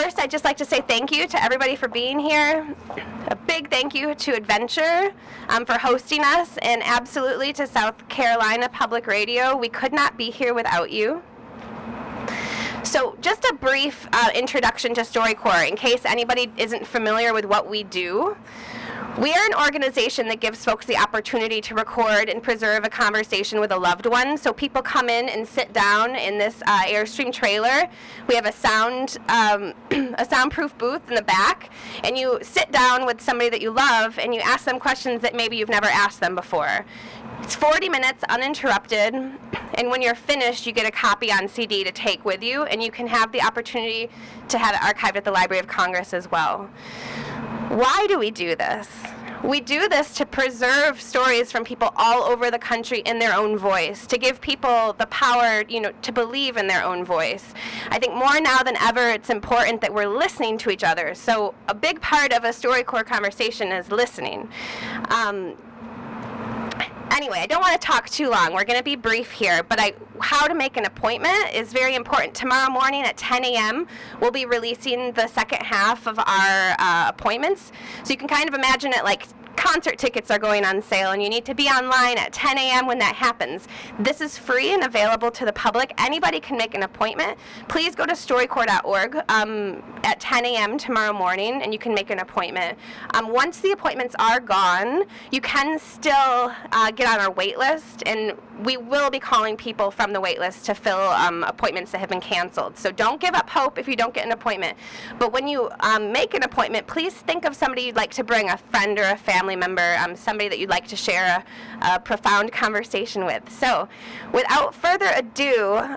First, I'd just like to say thank you to everybody for being here. A big thank you to EdVenture for hosting us, and absolutely to South Carolina Public Radio. We could not be here without you. So just a brief introduction to StoryCorps, in case anybody isn't familiar with what we do. We are an organization that gives folks the opportunity to record and preserve a conversation with a loved one. So people come in and sit down in this Airstream trailer. We have a soundproof booth in the back, and you sit down with somebody that you love and you ask them questions that maybe you've never asked them before. It's 40 minutes uninterrupted, and when you're finished, you get a copy on CD to take with you, and you can have the opportunity to have it archived at the Library of Congress as well. Why do we do this? We do this to preserve stories from people all over the country in their own voice, to give people the power, to believe in their own voice. I think more now than ever, it's important that we're listening to each other. So a big part of a StoryCorps conversation is listening. Anyway, I don't want to talk too long. We're going to be brief here, but how to make an appointment is very important. Tomorrow morning at 10 a.m., we'll be releasing the second half of our appointments. So you can kind of imagine it like concert tickets are going on sale, and you need to be online at 10 a.m. when that happens. This is free and available to the public. Anybody can make an appointment. Please go to StoryCorps.org at 10 a.m. tomorrow morning, and you can make an appointment. Once the appointments are gone, you can still get on our wait list, and we will be calling people from the wait list to fill appointments that have been canceled. So don't give up hope if you don't get an appointment. But when you make an appointment, please think of somebody you'd like to bring, a friend or a family member, somebody that you'd like to share a profound conversation with. So without further ado,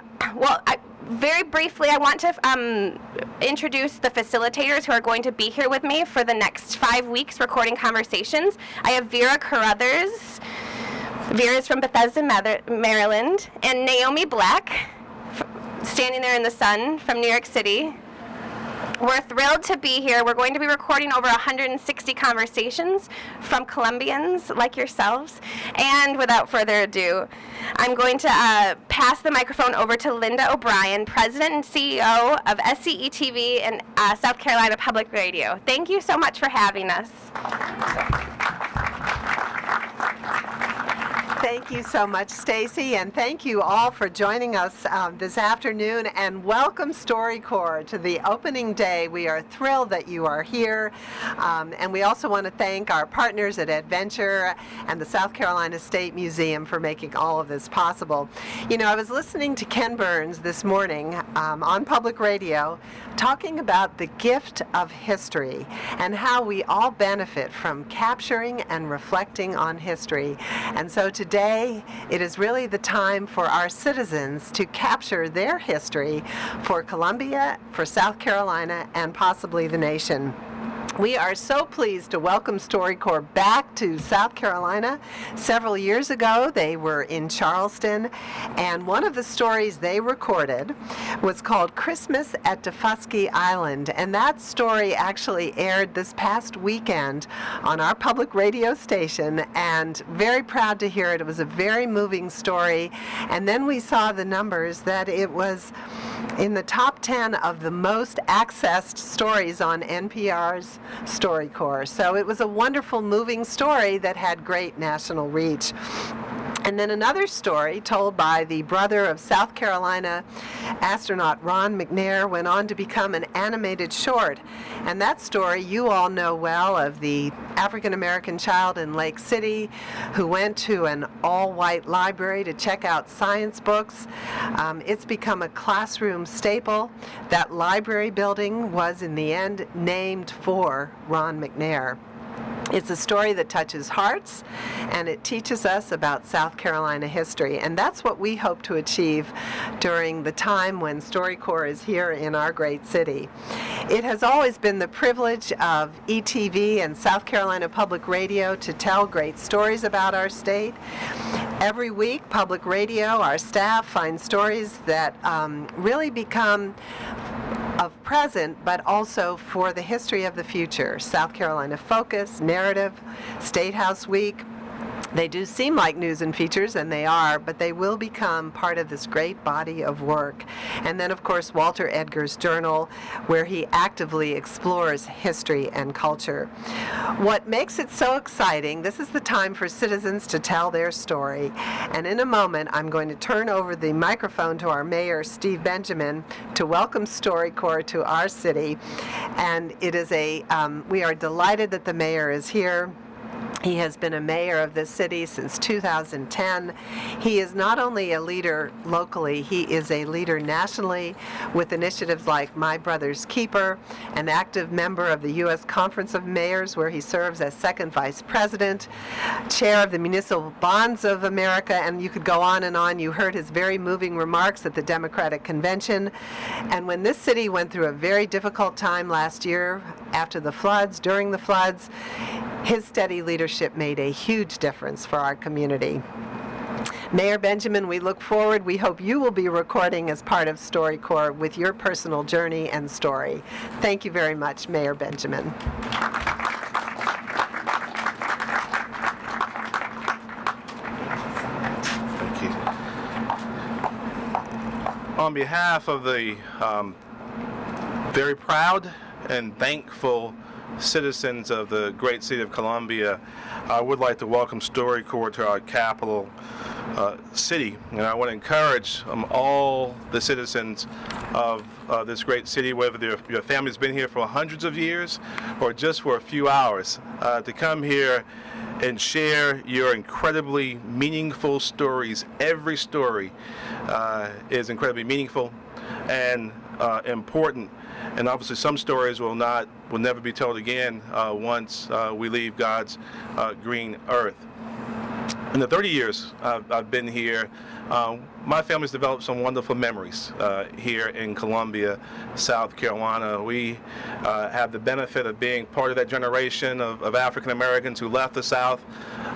very briefly, I want to introduce the facilitators who are going to be here with me for the next 5 weeks recording conversations. I have Vera Carruthers. Vera's from Bethesda, Maryland, and Naomi Black, standing there in the sun, from New York City. We're thrilled to be here. We're going to be recording over 160 conversations from Columbians like yourselves. And without further ado, I'm going to pass the microphone over to Linda O'Brien, President and CEO of SCETV and South Carolina Public Radio. Thank you so much for having us. Thank you so much, Stacy, and thank you all for joining us this afternoon, and welcome StoryCorps to the opening day. We are thrilled that you are here, and we also want to thank our partners at EdVenture and the South Carolina State Museum for making all of this possible. I was listening to Ken Burns this morning on public radio talking about the gift of history and how we all benefit from capturing and reflecting on history. And so today, it is really the time for our citizens to capture their history for Columbia, for South Carolina, and possibly the nation. We are so pleased to welcome StoryCorps back to South Carolina. Several years ago, they were in Charleston, and one of the stories they recorded was called Christmas at Defusky Island, and that story actually aired this past weekend on our public radio station, and very proud to hear it. It was a very moving story, and then we saw the numbers that it was in the top 10 of the most accessed stories on NPR's StoryCorps. So it was a wonderful, moving story that had great national reach. And then another story told by the brother of South Carolina astronaut Ron McNair went on to become an animated short. And that story you all know well, of the African-American child in Lake City who went to an all-white library to check out science books. It's become a classroom staple. That library building was in the end named for Ron McNair. It's a story that touches hearts, and it teaches us about South Carolina history, and that's what we hope to achieve during the time when StoryCorps is here in our great city. It has always been the privilege of ETV and South Carolina Public Radio to tell great stories about our state. Every week, Public Radio, our staff, finds stories that really become of present, but also for the history of the future. South Carolina Focus, Narrative, State House Week, They do seem like news and features, and they are, but they will become part of this great body of work. And then, of course, Walter Edgar's journal, where he actively explores history and culture. What makes it so exciting, this is the time for citizens to tell their story. And in a moment, I'm going to turn over the microphone to our mayor, Steve Benjamin, to welcome StoryCorps to our city. And it is we are delighted that the mayor is here. He has been a mayor of this city since 2010. He is not only a leader locally, he is a leader nationally with initiatives like My Brother's Keeper, an active member of the U.S. Conference of Mayors, where he serves as second vice president, chair of the Municipal Bonds of America, and you could go on and on. You heard his very moving remarks at the Democratic Convention. And when this city went through a very difficult time last year after the floods, during the floods, his steady leadership made a huge difference for our community. Mayor Benjamin, we look forward. We hope you will be recording as part of StoryCorps with your personal journey and story. Thank you very much, Mayor Benjamin. Thank you. On behalf of the very proud and thankful citizens of the great city of Columbia, I would like to welcome StoryCorps to our capital city. And I want to encourage all the citizens of this great city, whether your family's been here for hundreds of years or just for a few hours, to come here and share your incredibly meaningful stories. Every story is incredibly meaningful and important. And obviously some stories will never be told again once we leave God's green earth. In the 30 years I've been here, my family's developed some wonderful memories here in Columbia, South Carolina. We have the benefit of being part of that generation of African Americans who left the South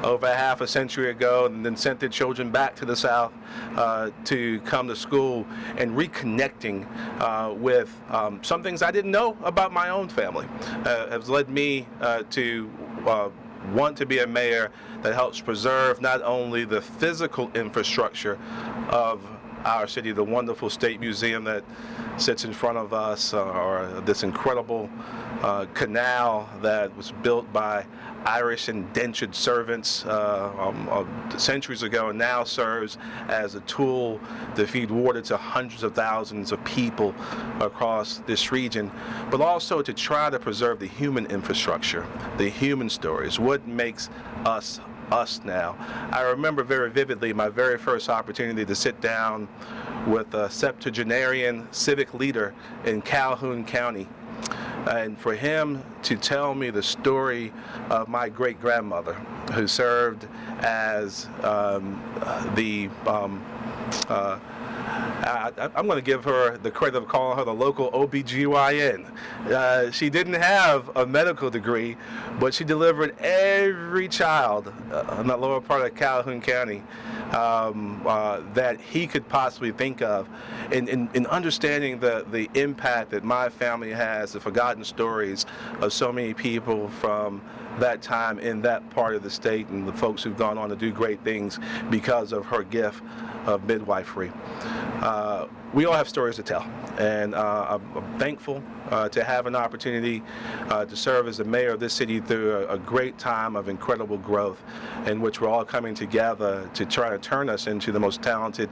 over half a century ago and then sent their children back to the South to come to school, and reconnecting with some things I didn't know about my own family has led me to want to be a mayor that helps preserve not only the physical infrastructure of our city, the wonderful State Museum that sits in front of us, or this incredible canal that was built by Irish indentured servants centuries ago and now serves as a tool to feed water to hundreds of thousands of people across this region, but also to try to preserve the human infrastructure, the human stories, what makes us us now. I remember very vividly my very first opportunity to sit down with a septuagenarian civic leader in Calhoun County, and for him to tell me the story of my great-grandmother, who served as I'm going to give her the credit of calling her the local OBGYN. She didn't have a medical degree, but she delivered every child in the lower part of Calhoun County that he could possibly think of. In understanding the impact that my family has, the forgotten stories of so many people from that time in that part of the state, and the folks who've gone on to do great things because of her gift of midwifery. We all have stories to tell, and I'm thankful to have an opportunity to serve as the mayor of this city through a great time of incredible growth, in which we're all coming together to try to turn us into the most talented,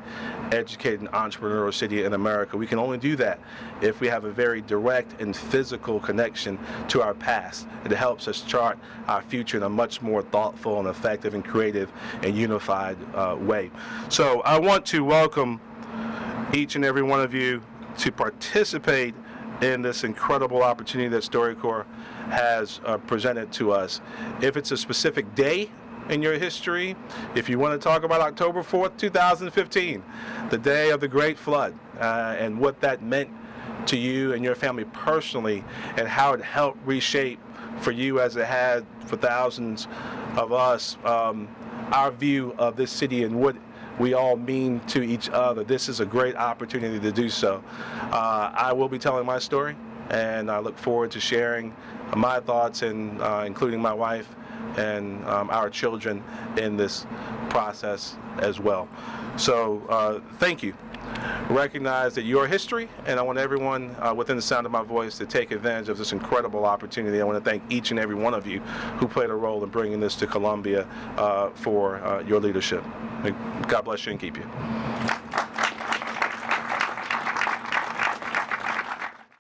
educated, and entrepreneurial city in America. We can only do that if we have a very direct and physical connection to our past. It helps us chart our future in a much more thoughtful and effective and creative and unified way. So I want to welcome each and every one of you to participate in this incredible opportunity that StoryCorps has presented to us. If it's a specific day in your history, if you want to talk about October 4th, 2015, the day of the Great Flood, and what that meant to you and your family personally, and how it helped reshape for you as it had for thousands of us, our view of this city and what we all mean to each other. This is a great opportunity to do so. I will be telling my story, and I look forward to sharing my thoughts, and including my wife, and our children in this process as well. So thank you. Recognize that you're history, and I want everyone within the sound of my voice to take advantage of this incredible opportunity. I want to thank each and every one of you who played a role in bringing this to Columbia for your leadership. God bless you and keep you.